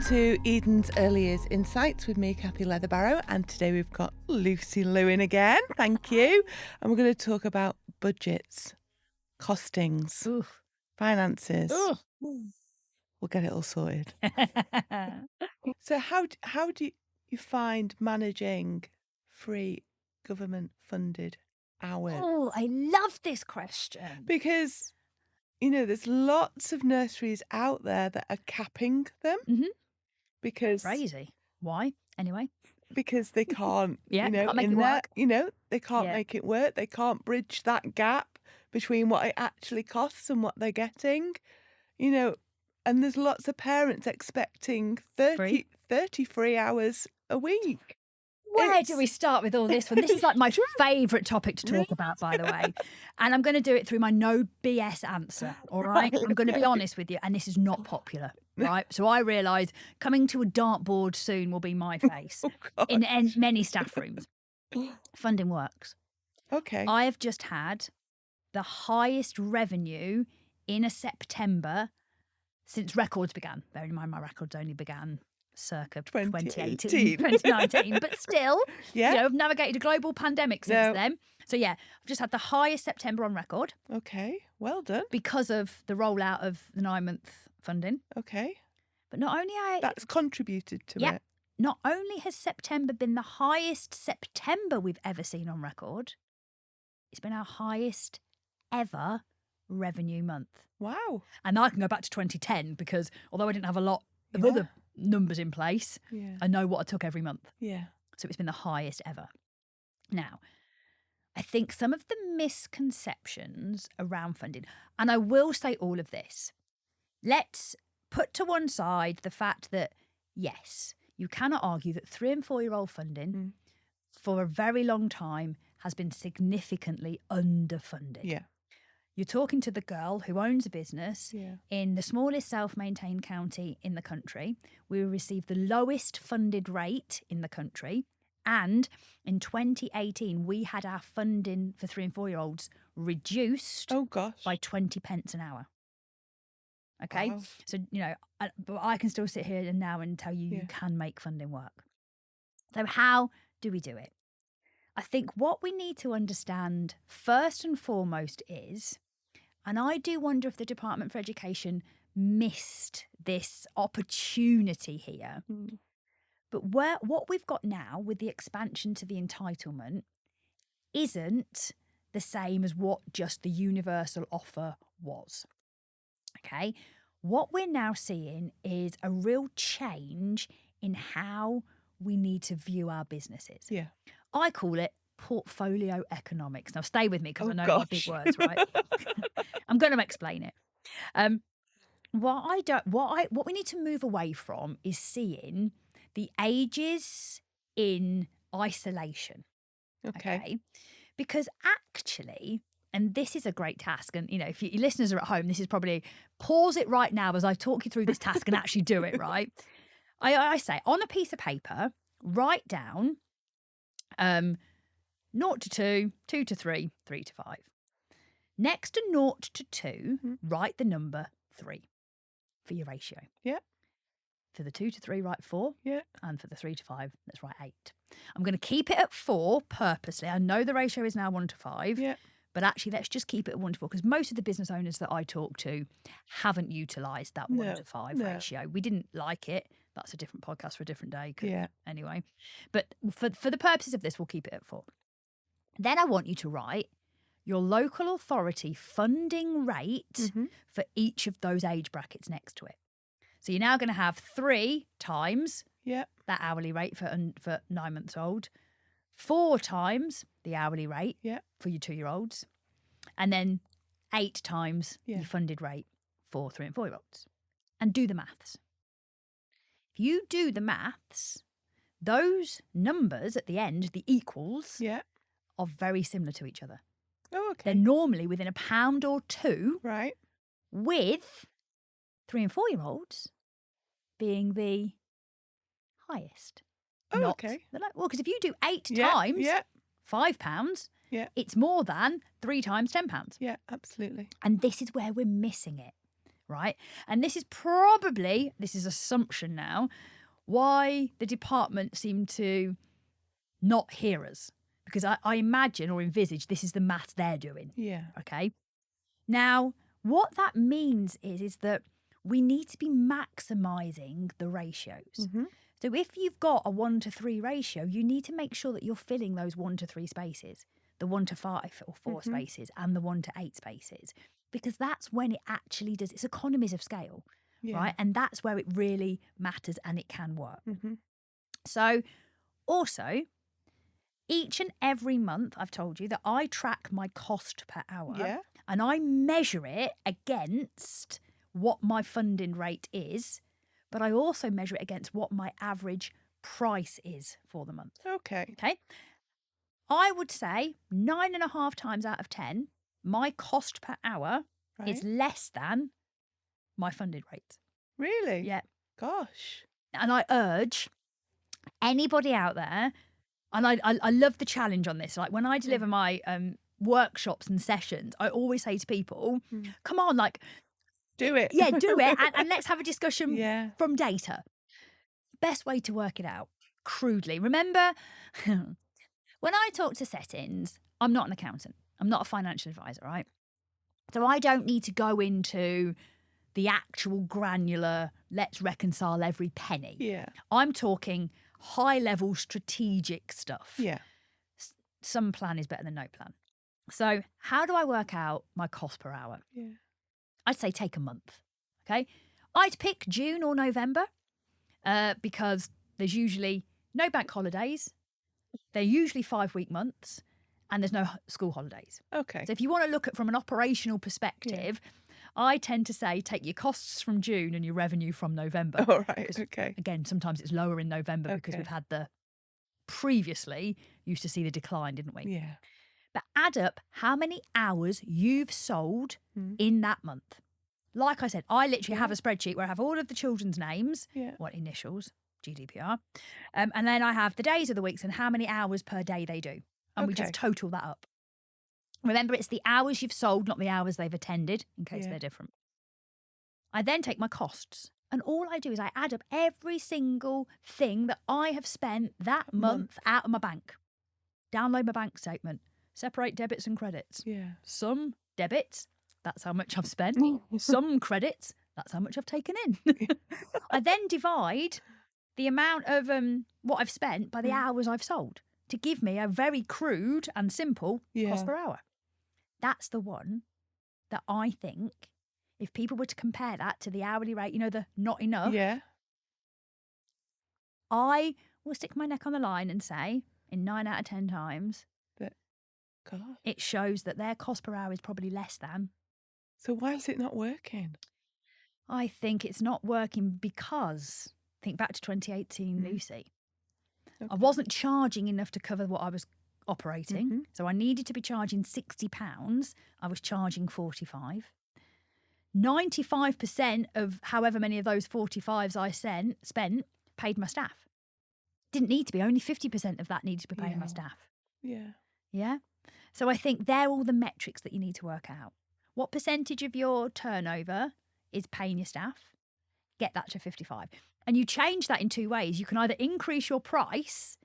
to Eden's Early Years Insights with me, Kathy Leatherbarrow, and today we've got Lucy Lewin again. Thank you. And we're going to talk about budgets, costings, finances. We'll get it all sorted. So how do you find managing free government-funded hours? Oh, I love this question. Because, you know, there's lots of nurseries out there that are capping them. Mm-hmm. Because Crazy. Why? Anyway. Because they can't, can't make it work. They can't make it work. They can't bridge that gap between what it actually costs and what they're getting, and there's lots of parents expecting 30 free hours a week. Where do we start with all this one? This is like my favourite topic to talk about, by the way. And I'm going to do it through my no BS answer, all right? I'm going to be honest with you, and this is not popular, right? So I realise coming to a dartboard soon will be my face in many staff rooms. Funding works. Okay. I have just had the highest revenue in a September since records began. Bearing in mind my records only began circa 2018, 2019, but still, I've navigated a global pandemic since then. So I've just had the highest September on record. Okay, well done. Because of the rollout of the 9-month funding. Okay. But not only that's contributed to it. Not only has September been the highest September we've ever seen on record, it's been our highest ever revenue month. Wow. And I can go back to 2010 because although I didn't have a lot of other numbers in place, I know what I took every month. Yeah. So it's been the highest ever. Now, I think some of the misconceptions around funding, and I will say all of this, let's put to one side the fact that, yes, you cannot argue that 3 and 4-year-old funding for a very long time has been significantly underfunded. Yeah. You're talking to the girl who owns a business in the smallest self-maintained county in the country. We received the lowest funded rate in the country. And in 2018, we had our funding for 3 and 4-year-olds reduced by 20 pence an hour. Okay? Wow. So, but I can still sit here now and tell you you can make funding work. So how do we do it? I think what we need to understand first and foremost is, and I do wonder if the Department for Education missed this opportunity here, but what we've got now with the expansion to the entitlement isn't the same as what just the universal offer was. Okay? What we're now seeing is a real change in how we need to view our businesses. Yeah. I call it portfolio economics. Now, stay with me because I know my big words, right? I'm going to explain it. What we need to move away from is seeing the ages in isolation. Okay? Because actually, and this is a great task, and if your listeners are at home, this is probably pause it right now as I talk you through this task and actually do it, right? I say on a piece of paper, write down 0 to 2, 2 to 3, 3 to 5. Next to 0 to 2, write the number 3 for your ratio. Yeah. For the 2 to 3, write 4. Yeah. And for the 3 to 5, let's write 8. I'm going to keep it at 4 purposely. I know the ratio is now 1 to 5. Yeah. But actually, let's just keep it at 1 to 4 because most of the business owners that I talk to haven't utilised that 1 to 5 ratio. We didn't like it. That's a different podcast for a different day. Anyway, but for the purposes of this, we'll keep it at 4. Then I want you to write your local authority funding rate for each of those age brackets next to it. So you're now going to have 3 times that hourly rate for 9 months old, 4 times the hourly rate for your 2-year-olds, and then 8 times your funded rate for 3 and 4-year-olds. And do the maths. If you do the maths, those numbers at the end, the equals, are very similar to each other. Oh, okay. They're normally within £1 or 2. Right. With 3 and 4-year-olds being the highest. Oh, okay. Well, because if you do 8 times £5, it's more than 3 times £10. Yeah, absolutely. And this is where we're missing it. right? And this is assumption now, why the department seem to not hear us. Because I imagine or envisage this is the maths they're doing. Yeah. Okay. Now, what that means is that we need to be maximising the ratios. Mm-hmm. So if you've got a 1-to-3 ratio, you need to make sure that you're filling those 1-to-3 spaces, the 1-to-5 or 4 spaces and the 1-to-8 spaces, because that's when it actually does. It's economies of scale, right? And that's where it really matters and it can work. Mm-hmm. So also, each and every month, I've told you that I track my cost per hour and I measure it against what my funding rate is, but I also measure it against what my average price is for the month. Okay. I would say 9.5 times out of 10, my cost per hour is less than my funded rate. Really? Yeah. Gosh. And I urge anybody out there, and I love the challenge on this. Like when I deliver my workshops and sessions, I always say to people, come on, like, do it. Yeah, do it. And let's have a discussion from data. Best way to work it out, crudely. Remember, when I talk to settings, I'm not an accountant. I'm not a financial advisor, right? So I don't need to go into the actual granular, let's reconcile every penny. Yeah. I'm talking high-level strategic stuff. Yeah. Some plan is better than no plan. So how do I work out my cost per hour? Yeah. I'd say take a month, okay? I'd pick June or November because there's usually no bank holidays. They're usually 5-week months and there's no school holidays. Okay. So if you want to look at from an operational perspective, I tend to say take your costs from June and your revenue from November. All right, okay. Again, sometimes it's lower in November because we've had previously used to see the decline, didn't we? Yeah. But add up how many hours you've sold in that month. Like I said, I literally have a spreadsheet where I have all of the children's names, what initials, GDPR, and then I have the days of the weeks and how many hours per day they do. And we just total that up. Remember, it's the hours you've sold, not the hours they've attended, in case they're different. I then take my costs. And all I do is I add up every single thing that I have spent that month out of my bank. Download my bank statement. Separate debits and credits. Yeah. Some debits, that's how much I've spent. Some credits, that's how much I've taken in. I then divide the amount of what I've spent by the hours I've sold to give me a very crude and simple cost per hour. That's the one that I think, if people were to compare that to the hourly rate, you know, the not enough, I will stick my neck on the line and say, in 9 out of 10 times, it shows that their cost per hour is probably less than. So why is it not working? I think it's not working because, think back to 2018, Lucy. I wasn't charging enough to cover what I was operating. So I needed to be charging £60. I was charging 45. 95% of however many of those 45s I spent paid my staff. Didn't need to be. Only 50% of that needed to be paying my staff. Yeah. Yeah. So I think they're all the metrics that you need to work out. What percentage of your turnover is paying your staff? Get that to 55. And you change that in 2 ways. You can either increase your price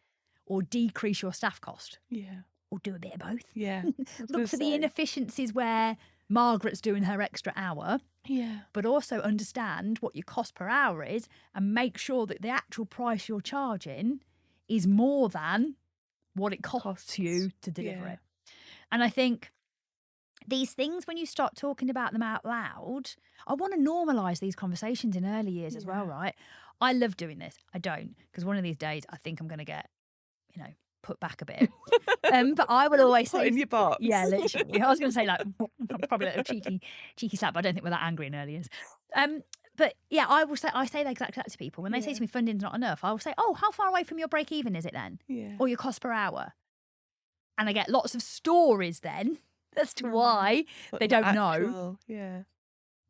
or decrease your staff cost. Yeah. Or do a bit of both. Yeah. Look for the inefficiencies where Margaret's doing her extra hour. Yeah. But also understand what your cost per hour is and make sure that the actual price you're charging is more than what it costs you to deliver it. And I think these things, when you start talking about them out loud, I want to normalise these conversations in early years as well, right? I love doing this. I don't, because one of these days I think I'm going to get, put back a bit. But I will always say... Put in your box. Yeah, literally. I was going to say, probably a little cheeky slap, but I don't think we're that angry in early years. But yeah, I say exactly that to people. When they say to me, funding's not enough, I will say, oh, how far away from your break even is it then? Yeah. Or your cost per hour? And I get lots of stories then as to why they don't know. Yeah.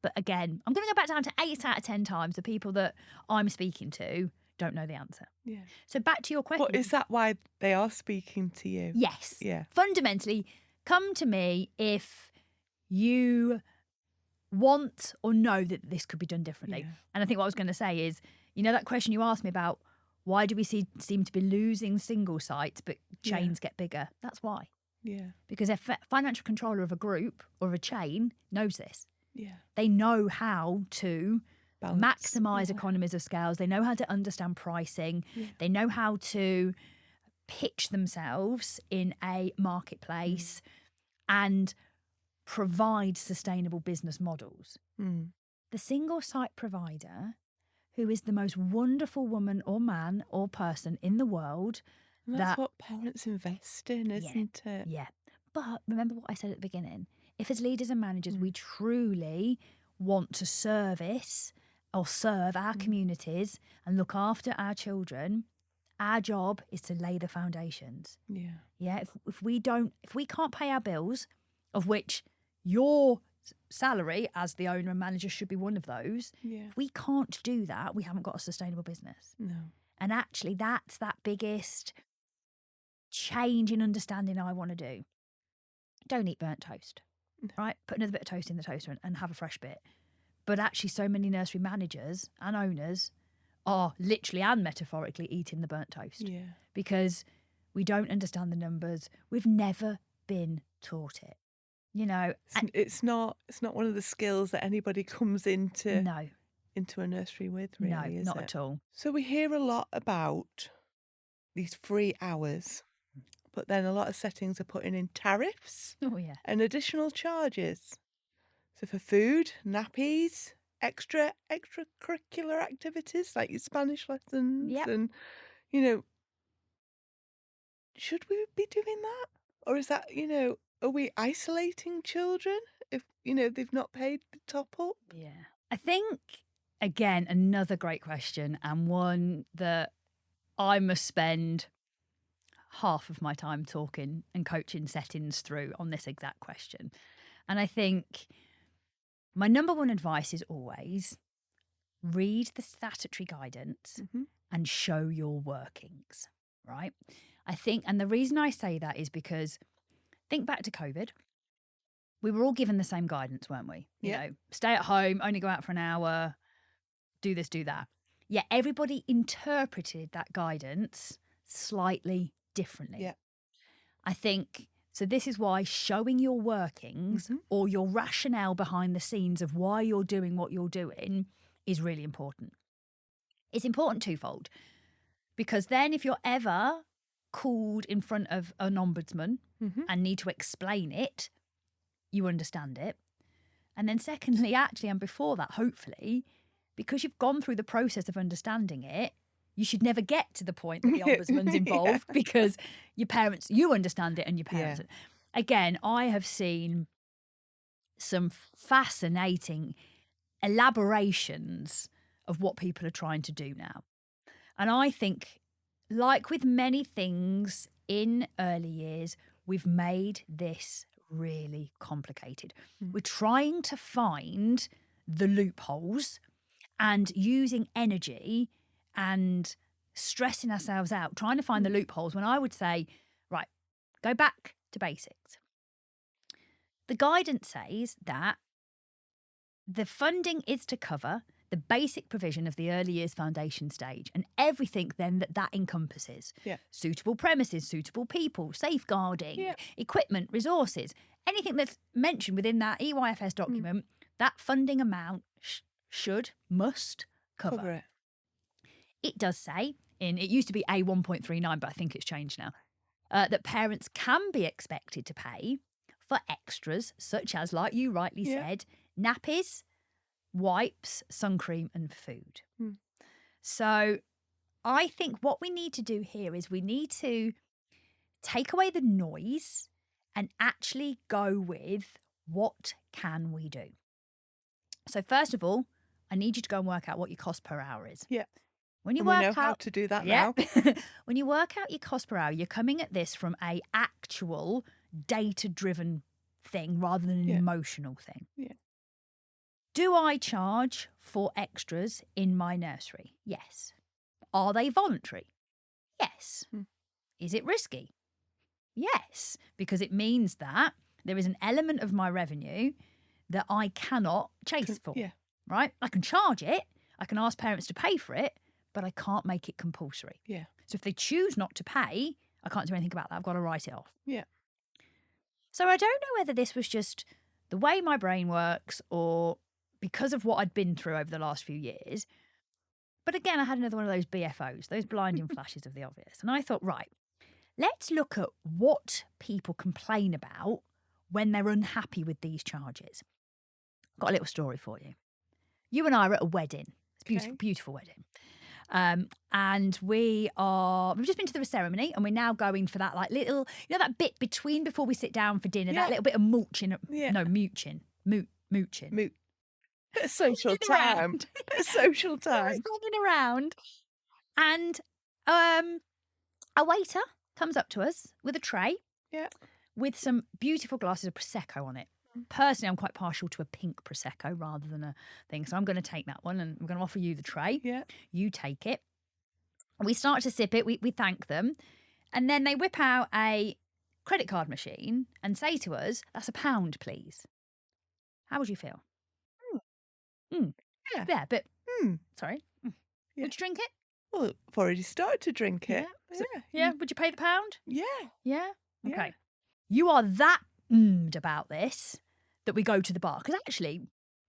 But again, I'm going to go back down to 8 out of 10 times the people that I'm speaking to don't know the answer. Yeah. So back to your question. But is that why they are speaking to you? Yes. Yeah. Fundamentally, come to me if you want or know that this could be done differently. Yeah. And I think what I was going to say is, you know, that question you asked me about why do we seem to be losing single sites but chains get bigger? That's why. Yeah. Because a financial controller of a group or a chain knows this. Yeah. They know how to maximise Yeah. economies of scales. They know how to understand pricing. Yeah. They know how to pitch themselves in a marketplace and provide sustainable business models. The single site provider, who is the most wonderful woman or man or person in the world. And that's what parents invest in, isn't it? Yeah. But remember what I said at the beginning. If as leaders and managers we truly want to service or serve our communities and look after our children, our job is to lay the foundations. Yeah. Yeah. If we can't pay our bills, of which your salary as the owner and manager should be one of those. Yeah. If we can't do that, we haven't got a sustainable business. No. And actually, that's that biggest change in understanding I want to do. Don't eat burnt toast, right? Put another bit of toast in the toaster and have a fresh bit. But actually, so many nursery managers and owners are literally and metaphorically eating the burnt toast. Yeah. Because we don't understand the numbers. We've never been taught it. You know, it's not one of the skills that anybody comes into a nursery with, really. No, is not it? at all. So we hear a lot about these free hours, but then a lot of settings are putting in tariffs and additional charges. So for food, nappies, extracurricular activities like your Spanish lessons, and should we be doing that, or is that are we isolating children if they've not paid the top up? Yeah, I think again another great question, and one that I must spend half of my time talking and coaching settings through on this exact question. And I think my number one advice is always read the statutory guidance and show your workings, right? I think, and the reason I say that is because think back to COVID. We were all given the same guidance, weren't we? You know, stay at home, only go out for an hour, do this, do that. Yeah, everybody interpreted that guidance slightly differently. Yeah. I think, so this is why showing your workings or your rationale behind the scenes of why you're doing what you're doing is really important. It's important twofold, because then if you're ever called in front of an ombudsman and need to explain it, you understand it. And then secondly, actually, and before that, hopefully, because you've gone through the process of understanding it, you should never get to the point that the ombudsman's involved because your parents, you understand it and your parents. Again, I have seen some fascinating elaborations of what people are trying to do now. And I think, like with many things in early years, we've made this really complicated. We're trying to find the loopholes and using energy and stressing ourselves out, trying to find the loopholes, when I would say, right, go back to basics. The guidance says that the funding is to cover the basic provision of the early years foundation stage and everything then that encompasses. Suitable premises, suitable people, safeguarding, equipment, resources, anything that's mentioned within that EYFS document, that funding amount must cover it. It does say, it used to be A1.39, but I think it's changed now, that parents can be expected to pay for extras such as, like you rightly said, nappies, wipes, sun cream and food. So I think what we need to do here is we need to take away the noise and actually go with what can we do. So first of all, I need you to go and work out what your cost per hour is. When you we know how to do that now. When you work out your cost per hour, you're coming at this from a actual data-driven thing rather than an emotional thing. Do I charge for extras in my nursery? Yes. Are they voluntary? Yes. Is it risky? Yes, because it means that there is an element of my revenue that I cannot chase for. Yeah. Right? I can charge it. I can ask parents to pay for it, but I can't make it compulsory. Yeah. So if they choose not to pay, I can't do anything about that. I've got to write it off. Yeah. So I don't know whether this was just the way my brain works or because of what I'd been through over the last few years. But again, I had another one of those BFOs, those blinding flashes of the obvious. And I thought, right, let's look at what people complain about when they're unhappy with these charges. I've got a little story for you. You and I are at a wedding. It's a beautiful, beautiful wedding. And we've just been to the ceremony and we're now going for that like little, that bit between before we sit down for dinner, that little bit of mooching. No, mooching. Mooching. A social time. A social time. Hanging around. And a waiter comes up to us with a tray with some beautiful glasses of Prosecco on it. Personally, I'm quite partial to a pink Prosecco rather than a thing. So I'm going to take that one and I'm going to offer you the tray. Yeah. You take it. We start to sip it. We thank them. And then they whip out a credit card machine and say to us, that's £1, please. How would you feel? Yeah, but sorry. Yeah. Would you drink it? Well, I've already started to drink it. Yeah. Would you pay the £1? Yeah. Yeah? Okay. Yeah. You are that about this that we go to the bar. Because actually,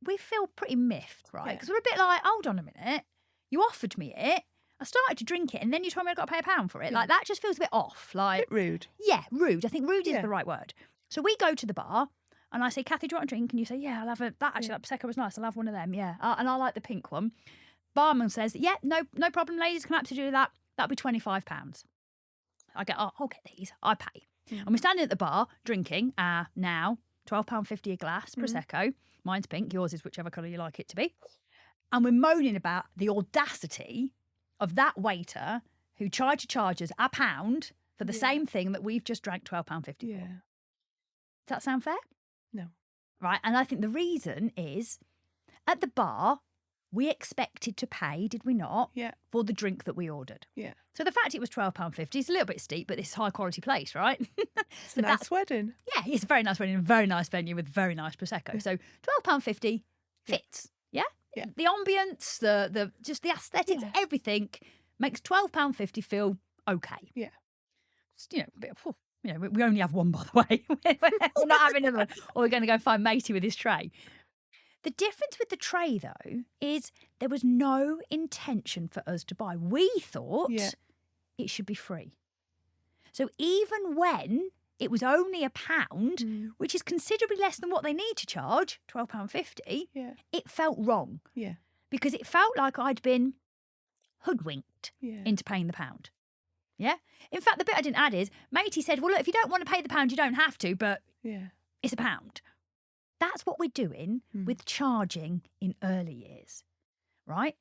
we feel pretty miffed, right? Because we're a bit like, hold on a minute. You offered me it. I started to drink it and then you told me I've got to pay £1 for it. Like, that just feels a bit off. Like, a bit rude. Yeah, rude. I think rude is the right word. So we go to the bar and I say, Kathy, do you want a drink? And you say, yeah, I'll have that Prosecco was nice. I'll have one of them, yeah. And I like the pink one. Barman says, yeah, no problem, ladies, can absolutely do that. That'll be £25. I go, I'll get these. I pay. And we're standing at the bar drinking now £12.50 a glass, Prosecco. Mine's pink, yours is whichever colour you like it to be. And we're moaning about the audacity of that waiter who tried to charge us £1 for the same thing that we've just drank £12.50 for. Does that sound fair? No. Right, and I think the reason is at the bar, we expected to pay, did we not, for the drink that we ordered. Yeah. So the fact it was £12.50 is a little bit steep, but it's a high-quality place, right? It's a nice wedding. Yeah, it's a very nice wedding, a very nice venue with very nice Prosecco. So £12.50 fits, yeah? The ambience, just the aesthetics, everything makes £12.50 feel okay. Yeah. Just, a bit of, we only have one, by the way. We're not having another one. Or we're going to go find Matey with his tray. The difference with the tray, though, is there was no intention for us to buy. We thought it should be free. So even when it was only £1, which is considerably less than what they need to charge, £12.50, it felt wrong. Yeah. Because it felt like I'd been hoodwinked into paying the £1. Yeah? In fact, the bit I didn't add is, Matey said, well, look, if you don't want to pay the £1, you don't have to, but it's £1. That's what we're doing with charging in early years, right?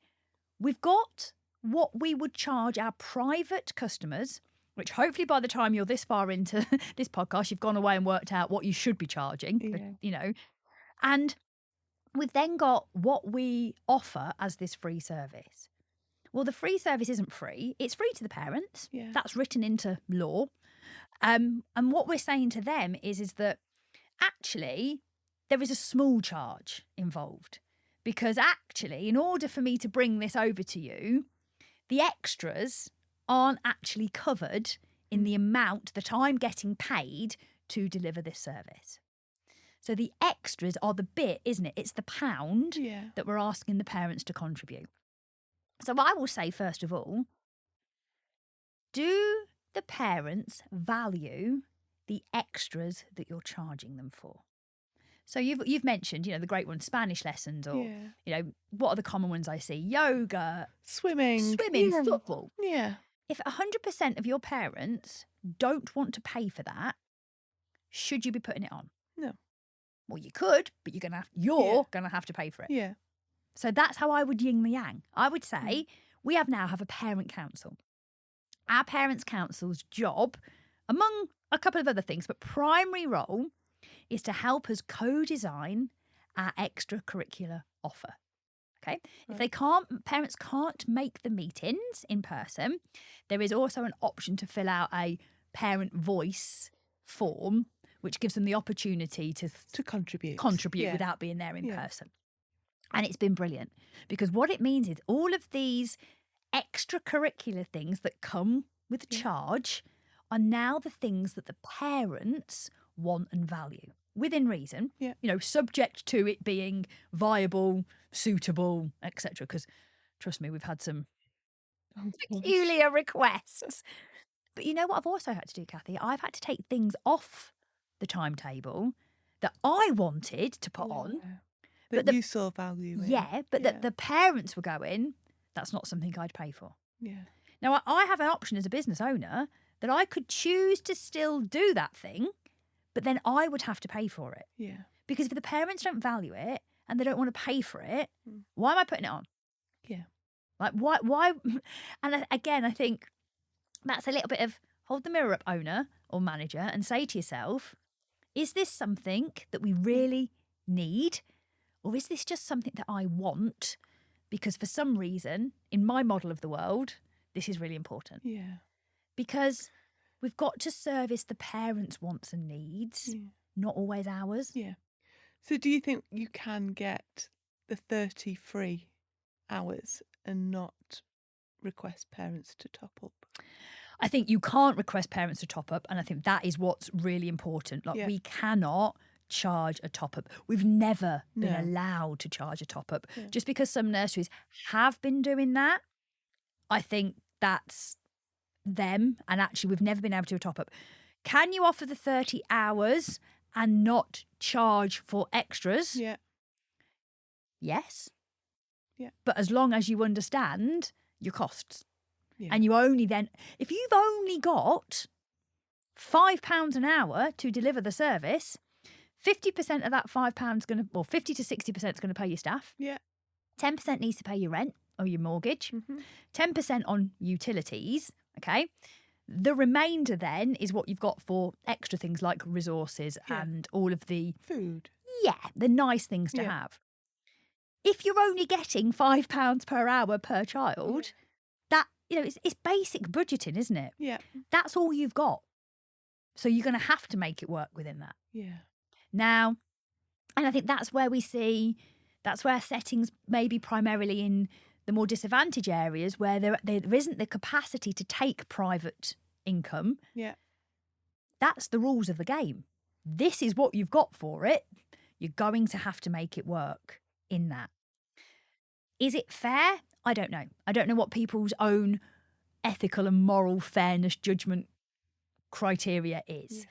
We've got what we would charge our private customers, which hopefully by the time you're this far into this podcast, you've gone away and worked out what you should be charging, and we've then got what we offer as this free service. Well, the free service isn't free. It's free to the parents. Yeah. That's written into law. And what we're saying to them is that actually there is a small charge involved because actually in order for me to bring this over to you, the extras aren't actually covered in the amount that I'm getting paid to deliver this service. So the extras are the bit, isn't it? It's the £1 that we're asking the parents to contribute. So I will say, first of all, do the parents value the extras that you're charging them for? So you've mentioned, the great ones, Spanish lessons or, what are the common ones I see? Yoga. Swimming, football. Yeah. If 100% of your parents don't want to pay for that, should you be putting it on? No. Well, you could, but you're going to have to pay for it. Yeah. So that's how I would yin the yang. I would say we now have a parent council. Our parents' council's job, among a couple of other things, but primary role is to help us co-design our extracurricular offer. Okay? Right. If parents can't make the meetings in person, there is also an option to fill out a parent voice form, which gives them the opportunity to contribute without being there in person. And it's been brilliant, because what it means is all of these extracurricular things that come with charge are now the things that the parents want and value within reason, subject to it being viable, suitable, etc. Because trust me, we've had some peculiar requests. But you know what I've also had to do, Kathy? I've had to take things off the timetable that I wanted to put on. That you saw value in. Yeah, but that the parents were going, that's not something I'd pay for. Yeah. Now, I have an option as a business owner that I could choose to still do that thing, but then I would have to pay for it. Yeah. Because if the parents don't value it and they don't want to pay for it, why am I putting it on? Yeah. Like, why? And again, I think that's a little bit of hold the mirror up, owner or manager, and say to yourself, is this something that we really need? Or is this just something that I want because for some reason, in my model of the world, this is really important? Yeah. Because we've got to service the parents' wants and needs, not always ours. Yeah. So do you think you can get the 30 free hours and not request parents to top up? I think you can't request parents to top up, and I think that is what's really important. Like, we cannot charge a top up. We've never been allowed to charge a top up. Just because some nurseries have been doing that, I think that's them, and actually we've never been able to do a top up. Can you offer the 30 hours and not charge for extras? Yeah. Yes. Yeah. But as long as you understand your costs. Yeah. And you only then, if you've only got £5 an hour to deliver the service, 50% of that £5 going to, or 50 to 60% is going to pay your staff. Yeah. 10% needs to pay your rent or your mortgage. 10% on utilities. Okay. The remainder then is what you've got for extra things like resources and all of the food. Yeah, the nice things to have. If you're only getting £5 per hour per child, that, it's basic budgeting, isn't it? Yeah. That's all you've got. So you're going to have to make it work within that. Yeah. Now, and I think that's where settings maybe primarily in the more disadvantaged areas where there isn't the capacity to take private income. Yeah. That's the rules of the game. This is what you've got for it. You're going to have to make it work in that. Is it fair? I don't know. I don't know what people's own ethical and moral fairness judgment criteria is.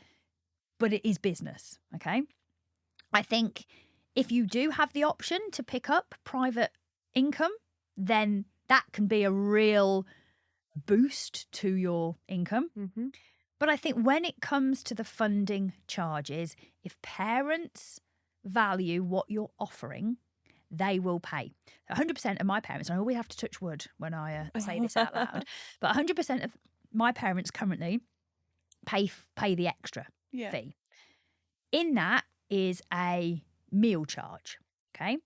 But it is business, okay? I think if you do have the option to pick up private income, then that can be a real boost to your income. But I think when it comes to the funding charges, if parents value what you're offering, they will pay. 100% of my parents, and I always have to touch wood when I say this out loud, but 100% of my parents currently pay the extra fee. In that is a meal charge, okay?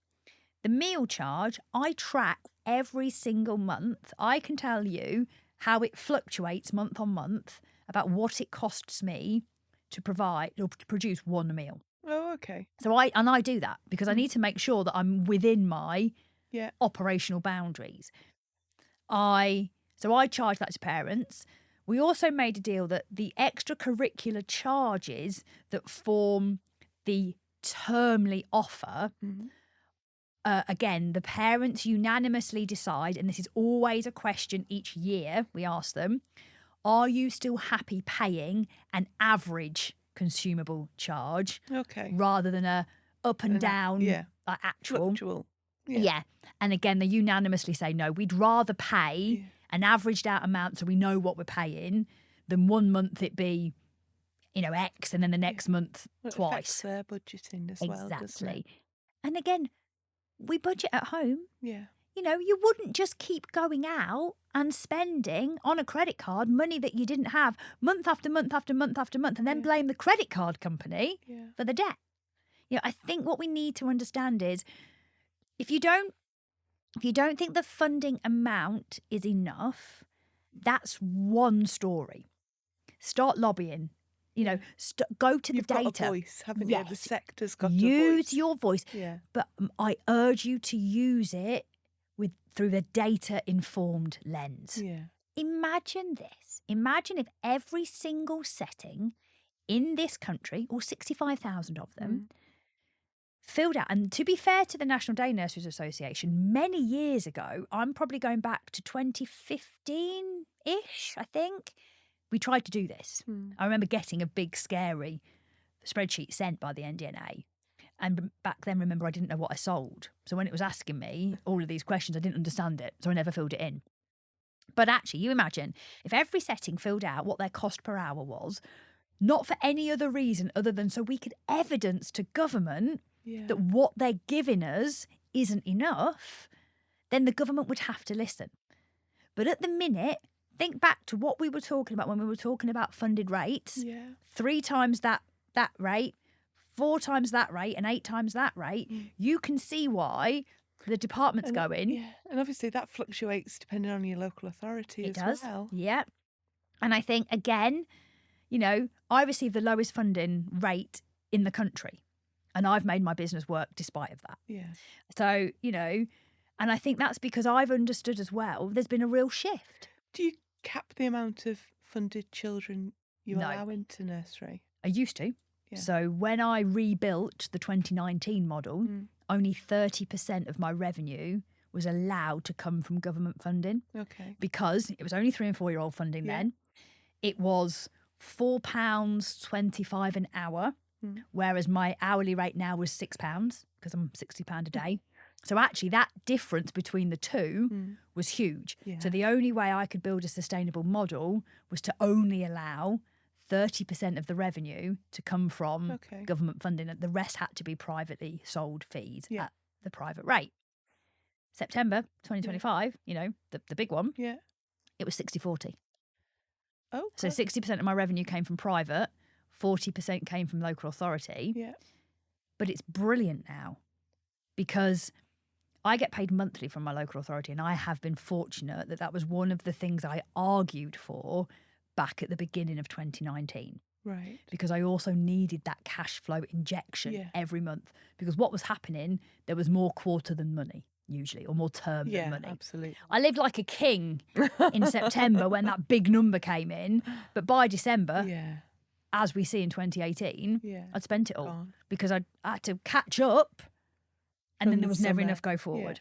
The meal charge, I track every single month. I can tell you how it fluctuates month on month about what it costs me to provide or to produce one meal. Oh, okay. So I do that because I need to make sure that I'm within my operational boundaries. So I charge that to parents. We also made a deal that the extracurricular charges that form the termly offer, again, the parents unanimously decide, and this is always a question each year we ask them, are you still happy paying an average consumable charge rather than a up and down actual? Fluctual. Yeah. And again, they unanimously say, no, we'd rather pay an averaged out amount so we know what we're paying than one month it be, X and then the next month twice. Affects their budgeting as well, doesn't it? And again, we budget at home. Yeah. You wouldn't just keep going out and spending on a credit card money that you didn't have month after month after month after month and then blame the credit card company for the debt. I think what we need to understand is if you don't think the funding amount is enough, that's one story. Start lobbying. go to You've the data. got a voice, haven't you? The sector's got a voice. Use your voice. Yeah. But I urge you to use it through the data-informed lens. Yeah. Imagine this. Imagine if every single setting in this country, or 65,000 of them, filled out. And to be fair to the National Day Nurseries Association, many years ago, I'm probably going back to 2015-ish, I think, we tried to do this. I remember getting a big, scary spreadsheet sent by the NDNA. And back then, remember, I didn't know what I sold. So when it was asking me all of these questions, I didn't understand it. So I never filled it in. But actually, you imagine if every setting filled out what their cost per hour was, not for any other reason other than so we could evidence to government that what they're giving us isn't enough, then the government would have to listen. But at the minute, think back to what we were talking about when we were talking about funded rates. 3 times that rate, 4 times that rate, and 8 times that rate. You can see why the department's going. Yeah, and obviously that fluctuates depending on your local authority as well. Yeah. And I think, again, I receive the lowest funding rate in the country, and I've made my business work despite of that. Yeah. So, and I think that's because I've understood as well, there's been a real shift. Do you cap the amount of funded children you allow into nursery? I used to. Yeah. So when I rebuilt the 2019 model, only 30% of my revenue was allowed to come from government funding. Okay. Because it was only 3 and 4-year-old funding then. It was £4.25 an hour, whereas my hourly rate now was £6 because I'm £60 a day. So actually that difference between the two was huge. Yeah. So the only way I could build a sustainable model was to only allow 30% of the revenue to come from government funding. The rest had to be privately sold fees at the private rate. September 2025, the big one, it was 60-40. Oh, so 60% of my revenue came from private, 40% came from local authority. Yeah. But it's brilliant now because I get paid monthly from my local authority, and I have been fortunate that was one of the things I argued for back at the beginning of 2019. Right. Because I also needed that cash flow injection every month. Because what was happening, there was more quarter than money, usually, or more term than money. Absolutely. I lived like a king in September when that big number came in. But by December, as we see in 2018, I'd spent it all because I had to catch up, and then there was never enough go forward.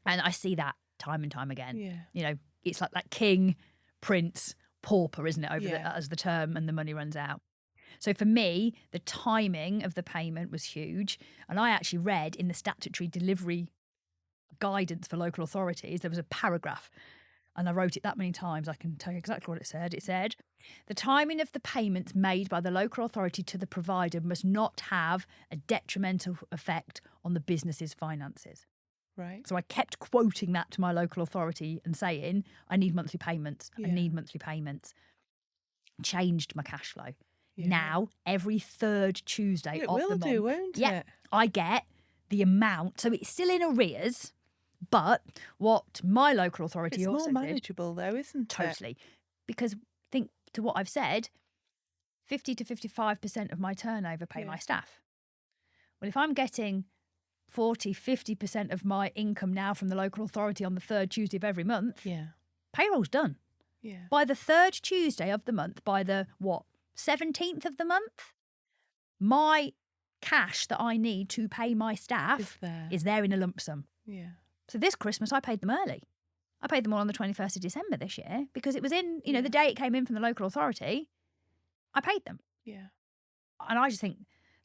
And I see that time and time again. It's like that king, prince, pauper, isn't it, as the term, and the money runs out. So for me, the timing of the payment was huge. And I actually read in the statutory delivery guidance for local authorities, there was a paragraph, and I wrote it that many times I can tell you exactly what it said. It said, the timing of the payments made by the local authority to the provider must not have a detrimental effect on the business's finances. Right. So I kept quoting that to my local authority and saying, I need monthly payments. I need monthly payments. Changed my cash flow. Yeah. Now, every third Tuesday of the month, won't it? I get the amount. So it's still in arrears, but what my local authority it's also more manageable though, isn't it? Totally. Because think to what I've said, 50 to 55% of my turnover pay my staff. Well, if I'm getting 40, 50% of my income now from the local authority on the third Tuesday of every month, payroll's done. Yeah. By the third Tuesday of the month, by the 17th of the month, my cash that I need to pay my staff is there in a lump sum. Yeah. So this Christmas I paid them early. I paid them all on the 21st of December this year because it was in, the day it came in from the local authority, I paid them. Yeah. And I just think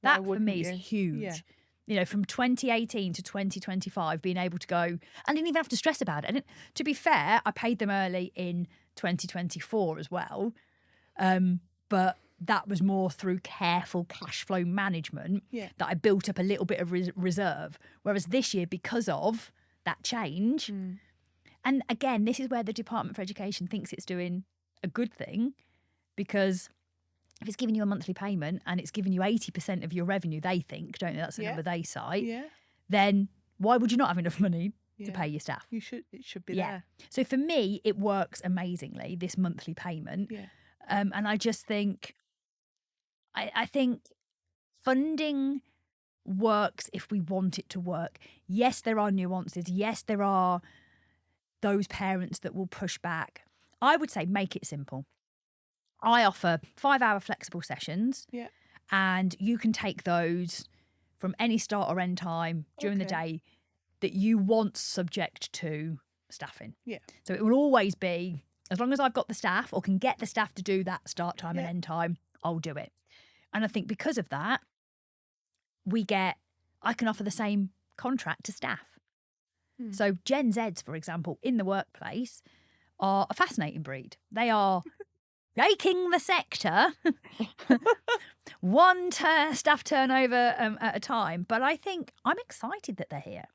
that for me is huge. Yeah. From 2018 to 2025, being able to go, and I didn't even have to stress about it. And to be fair, I paid them early in 2024 as well. But that was more through careful cash flow management that I built up a little bit of reserve. Whereas this year, because of that change, and again, this is where the Department for Education thinks it's doing a good thing, because if it's giving you a monthly payment and it's giving you 80% of your revenue, they think, don't they? That's the number they cite. Yeah. Then why would you not have enough money to pay your staff? It should be there. So for me, it works amazingly, this monthly payment. Yeah. And I just think I think funding works if we want it to work. Yes, there are nuances. Yes, there are those parents that will push back. I would say make it simple. I offer 5-hour flexible sessions, and you can take those from any start or end time during the day that you want, subject to staffing. So it will always be, as long as I've got the staff or can get the staff to do that start time and end time, I'll do it. And I think because of that, I can offer the same contract to staff. So Gen Zs, for example, in the workplace are a fascinating breed. They are raking the sector, one staff turnover at a time. But I think I'm excited that they're here.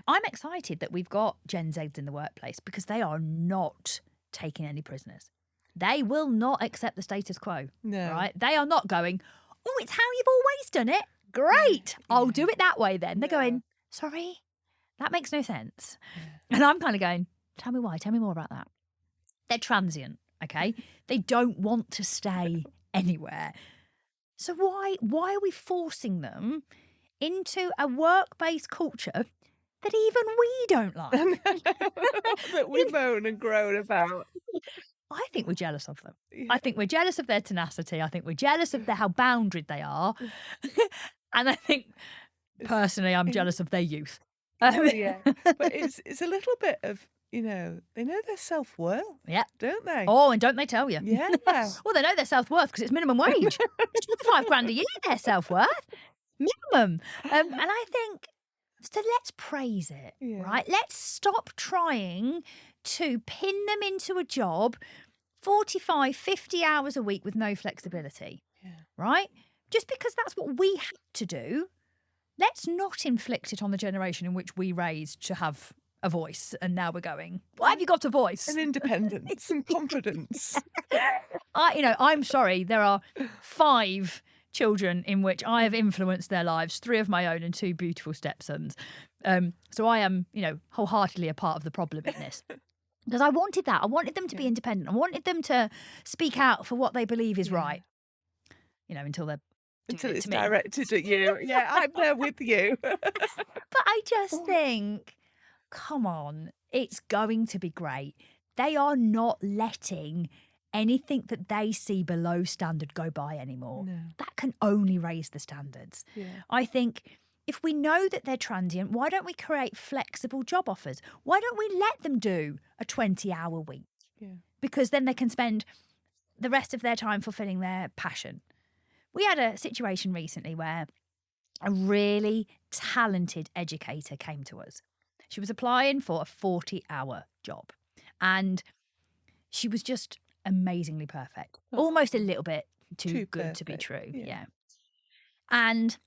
I'm excited that we've got Gen Zs in the workplace because they are not taking any prisoners. They will not accept the status quo. No. Right? They are not going, oh, it's how you've always done it. Great. I'll do it that way then. They're going, sorry, that makes no sense. And I'm kind of going, tell me why. Tell me more about that. They're transient, okay? They don't want to stay anywhere. So why are we forcing them into a work-based culture that even we don't like? That we moan and groan about. I think we're jealous of them. I think we're jealous of their tenacity. I think we're jealous of how boundaried they are. And I think, personally, I'm jealous of their youth. But it's a little bit of, they know their self-worth, don't they? Oh, and don't they tell you? Yeah. Well, they know their self-worth because it's minimum wage. It's £25,000 a year, their self-worth. Minimum. And I think, so let's praise it, right? Let's stop trying to pin them into a job 45, 50 hours a week with no flexibility, right? Just because that's what we have to do. Let's not inflict it on the generation in which we raised to have a voice, and now we're going, why have you got a voice? And independence and confidence. I'm sorry, there are 5 children in which I have influenced their lives, 3 of my own and 2 beautiful stepsons. So I am, wholeheartedly a part of the problem in this. Because I wanted that. I wanted them to be independent. I wanted them to speak out for what they believe is right. Until it's directed at you. Yeah, I'm there with you. But I just think, come on, it's going to be great. They are not letting anything that they see below standard go by anymore. No. That can only raise the standards. I think if we know that they're transient, why don't we create flexible job offers? Why don't we let them do a 20-hour week? Because then they can spend the rest of their time fulfilling their passion. We had a situation recently where a really talented educator came to us. She was applying for a 40-hour job, and she was just amazingly perfect, almost a little bit too good perfect to be true. Yeah. And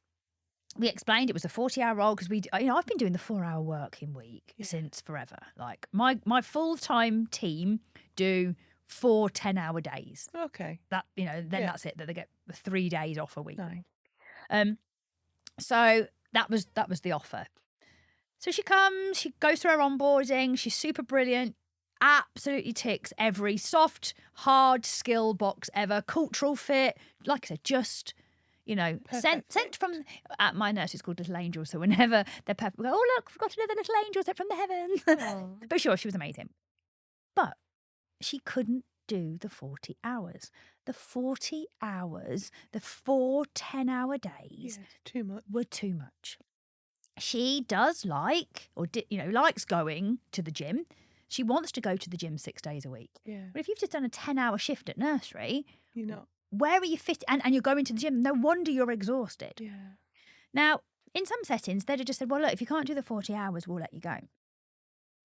we explained it was a 40-hour role because I've been doing the 4-hour working week since forever. Like my full-time team do 4 10-hour days. Okay. That that's it. That they get 3 days off a week. Nice. So that was the offer. So she comes, she goes through her onboarding, she's super brilliant, absolutely ticks every soft, hard skill box ever, cultural fit, like I said, just, sent from, at my nursery it's called Little Angels, so whenever they're perfect, we go, oh look, we've got another little angel sent from the heavens. But sure, she was amazing. But she couldn't do the 40 hours. The 40 hours, the 4 10-hour days were too much. She does likes going to the gym. She wants to go to the gym 6 days a week. Yeah. But if you've just done a 10-hour shift at nursery, you're not. Where are you fit? And you're going to the gym. No wonder you're exhausted. Yeah. Now, in some settings, they'd have just said, well, look, if you can't do the 40 hours, we'll let you go.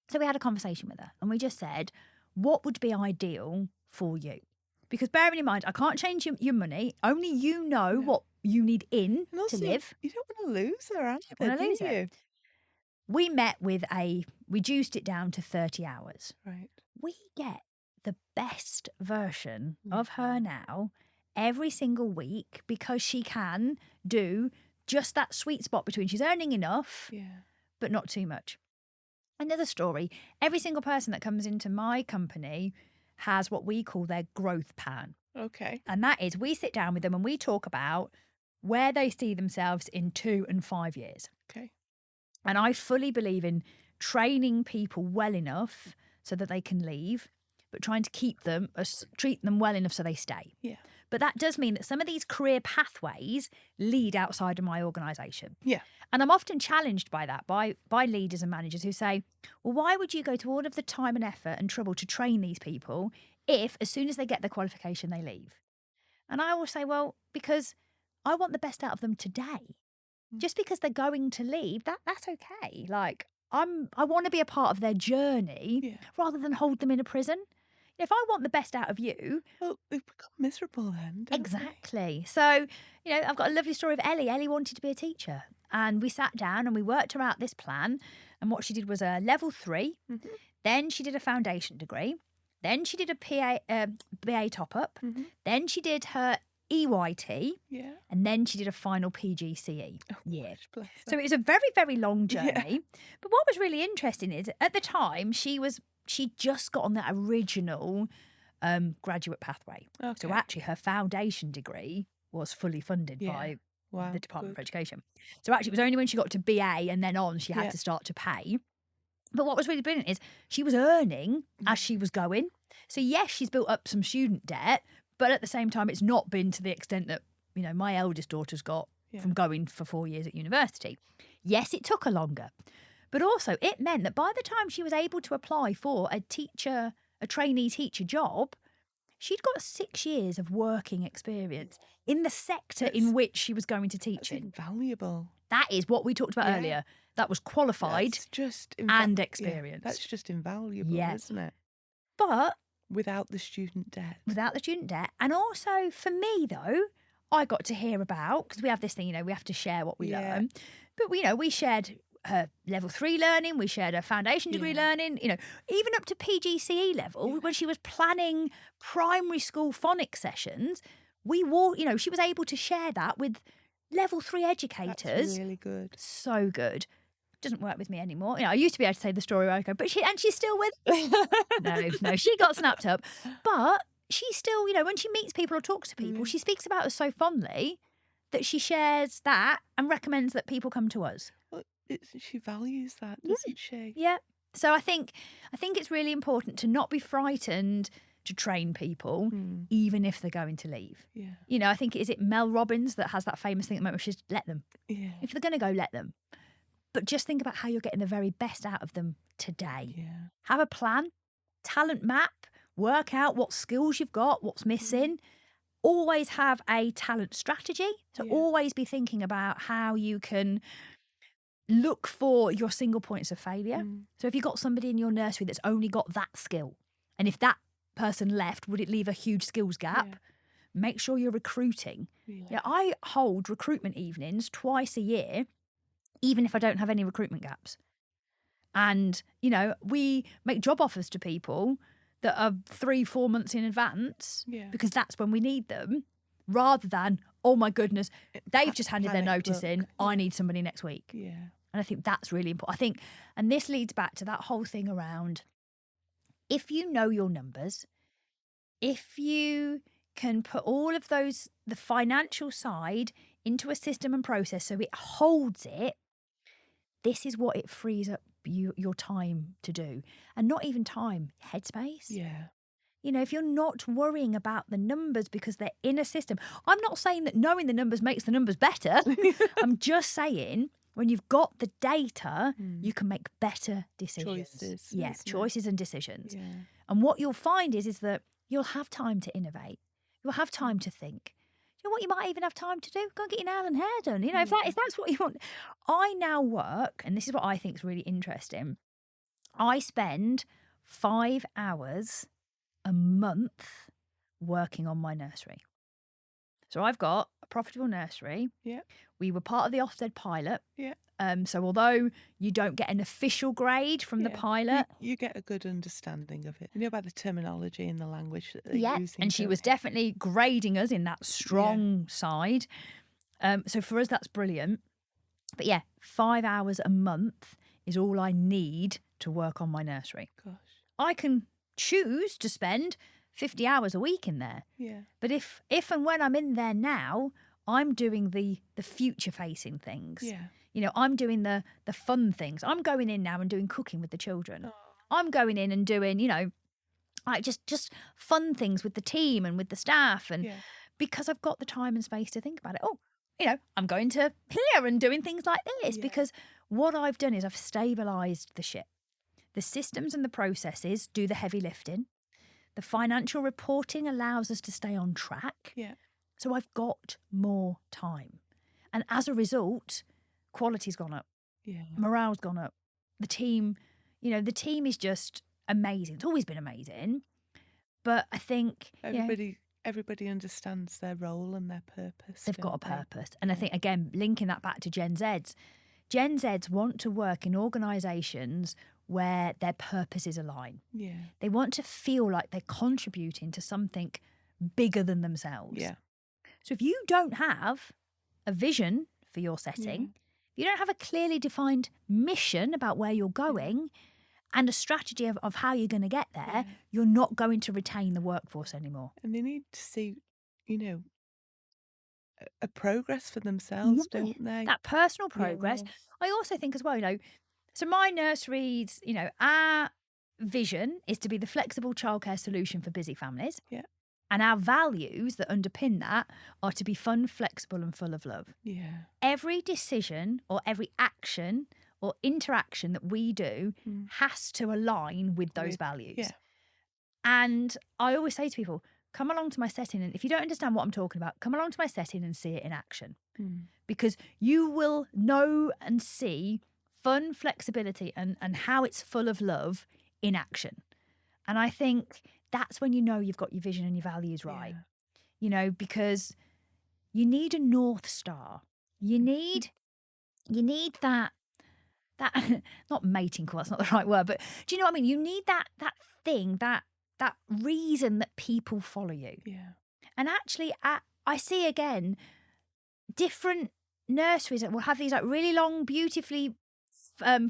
So we had a conversation with her and we just said, what would be ideal for you? Because bearing in mind, I can't change your money. Only you know what you need to live. You don't want to lose her, do you? We met with reduced it down to 30 hours. Right. We get the best version of her now every single week because she can do just that sweet spot between she's earning enough, but not too much. Another story, every single person that comes into my company has what we call their growth plan. Okay. And that is, we sit down with them and we talk about where they see themselves in 2 and 5 years. Okay. And I fully believe in training people well enough so that they can leave, but trying to treat them well enough so they stay. Yeah. But that does mean that some of these career pathways lead outside of my organisation. Yeah. And I'm often challenged by that, by leaders and managers who say, well, why would you go to all of the time and effort and trouble to train these people if as soon as they get the qualification, they leave? And I always say, well, because I want the best out of them today. Just because they're going to leave, that's okay. Like, I want to be a part of their journey rather than hold them in a prison. If I want the best out of you... Well, they become miserable then, don't Exactly. So, I've got a lovely story of Ellie. Ellie wanted to be a teacher. And we sat down and we worked her out this plan. And what she did was a level 3. Mm-hmm. Then she did a foundation degree. Then she did a BA top-up. Mm-hmm. Then she did her EYT. Yeah. And then she did a final PGCE year. Gosh, So it was a very, very long journey. Yeah. But what was really interesting is at the time she just got on that original graduate pathway. Okay. So actually her foundation degree was fully funded by the Department of Education. So actually it was only when she got to BA and then on she had to start to pay. But what was really brilliant is she was earning as she was going. So yes, she's built up some student debt, but at the same time it's not been to the extent that, my eldest daughter's got from going for 4 years at university. Yes, it took her longer. But also it meant that by the time she was able to apply for a trainee teacher job, she'd got 6 years of working experience in the sector in which she was going to teach in. Invaluable. That is what we talked about earlier. That was qualified and experience. That's just invaluable, isn't it? But without the student debt. And also for me, though, I got to hear about, because we have this thing, we have to share what we learn. But, we shared her level 3 learning, we shared her foundation degree learning, even up to PGCE level, when she was planning primary school phonics sessions, she was able to share that with level 3 educators. That's really good. So good. Doesn't work with me anymore. I used to be able to say the story where I go, but she's still with No, she got snapped up. But she still, when she meets people or talks to people, she speaks about us so fondly that she shares that and recommends that people come to us. Well, she values that, doesn't she? Yeah. So I think it's really important to not be frightened to train people, even if they're going to leave. Yeah. I think, is it Mel Robbins that has that famous thing at the moment, which is let them. Yeah. If they're going to go, let them. But just think about how you're getting the very best out of them today. Yeah. Have a plan, talent map, work out what skills you've got, what's missing. Always have a talent strategy. So always be thinking about how you can look for your single points of failure. So if you've got somebody in your nursery that's only got that skill, and if that person left, would it leave a huge skills gap? Make sure you're recruiting. I hold recruitment evenings twice a year, even if I don't have any recruitment gaps. And, we make job offers to people that are 3-4 months in advance because that's when we need them, rather than, oh my goodness, they've just handed their notice in, I need somebody next week. Yeah. And I think that's really important. And this leads back to that whole thing around, if you know your numbers, if you can put all of those, the financial side, into a system and process so it holds it, this is what it frees up your time to do. And not even time, headspace. Yeah. If you're not worrying about the numbers because they're in a system. I'm not saying that knowing the numbers makes the numbers better. I'm just saying when you've got the data, you can make better decisions. Choices. Choices and decisions. Yeah. And what you'll find is that you'll have time to innovate. You'll have time to think. You know what you might even have time to do? Go and get your nail and hair done. If that's what you want. I now work, and this is what I think is really interesting. I spend 5 hours a month working on my nursery. So I've got a profitable nursery. Yeah. We were part of the Ofsted pilot. Yeah. So although you don't get an official grade from the pilot, you get a good understanding of it. You know about the terminology and the language that they're using. And she was definitely grading us in that strong side. So for us, that's brilliant. But 5 hours a month is all I need to work on my nursery. Gosh. I can choose to spend 50 hours a week in there. Yeah. But if and when I'm in there now, I'm doing the future facing things. Yeah. You know, I'm doing the fun things. I'm going in now and doing cooking with the children. Oh. I'm going in and doing, you know, like just fun things with the team and with the staff. And because I've got the time and space to think about it. Oh, you know, I'm going to here and doing things like this because what I've done is I've stabilised the ship. The systems and the processes do the heavy lifting. The financial reporting allows us to stay on track. Yeah. So I've got more time. And as a result, quality's gone up. Yeah. Morale's gone up. The team, you know, the team is just amazing. It's always been amazing. But I think everybody understands their role and their purpose. They've got a purpose. And I think, again, linking that back to Gen Zs want to work in organisations where their purposes align. Yeah. They want to feel like they're contributing to something bigger than themselves. Yeah. So if you don't have a vision for your setting, if you don't have a clearly defined mission about where you're going and a strategy of how you're going to get there, you're not going to retain the workforce anymore. And they need to see, you know, a progress for themselves, don't they? That personal progress. Yes. I also think as well, you know, so my nurseries, you know, our vision is to be the flexible childcare solution for busy families. Yeah. And our values that underpin that are to be fun, flexible and full of love. Yeah. Every decision or every action or interaction that we do has to align with those values. Yeah. And I always say to people, come along to my setting, and if you don't understand what I'm talking about, come along to my setting and see it in action. Because you will know and see fun, flexibility and how it's full of love in action. And I think that's when you know you've got your vision and your values right. Yeah. You know, because you need a North Star. You need that not mating call, that's not the right word, but do you know what I mean? You need that thing, that reason that people follow you. Yeah. And actually, I see again different nurseries that will have these like really long, beautifully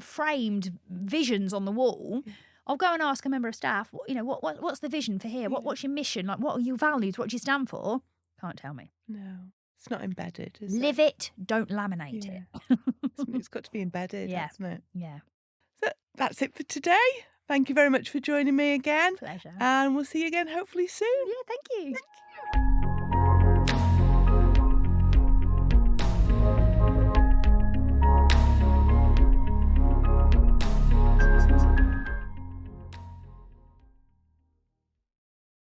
framed visions on the wall. I'll go and ask a member of staff, you know, what's the vision for here? What's your mission? Like, what are your values? What do you stand for? Can't tell me. No, it's not embedded, is Live it, don't laminate it. It's got to be embedded, hasn't it? Yeah. So that's it for today. Thank you very much for joining me again. Pleasure. And we'll see you again hopefully soon. Yeah, thank you.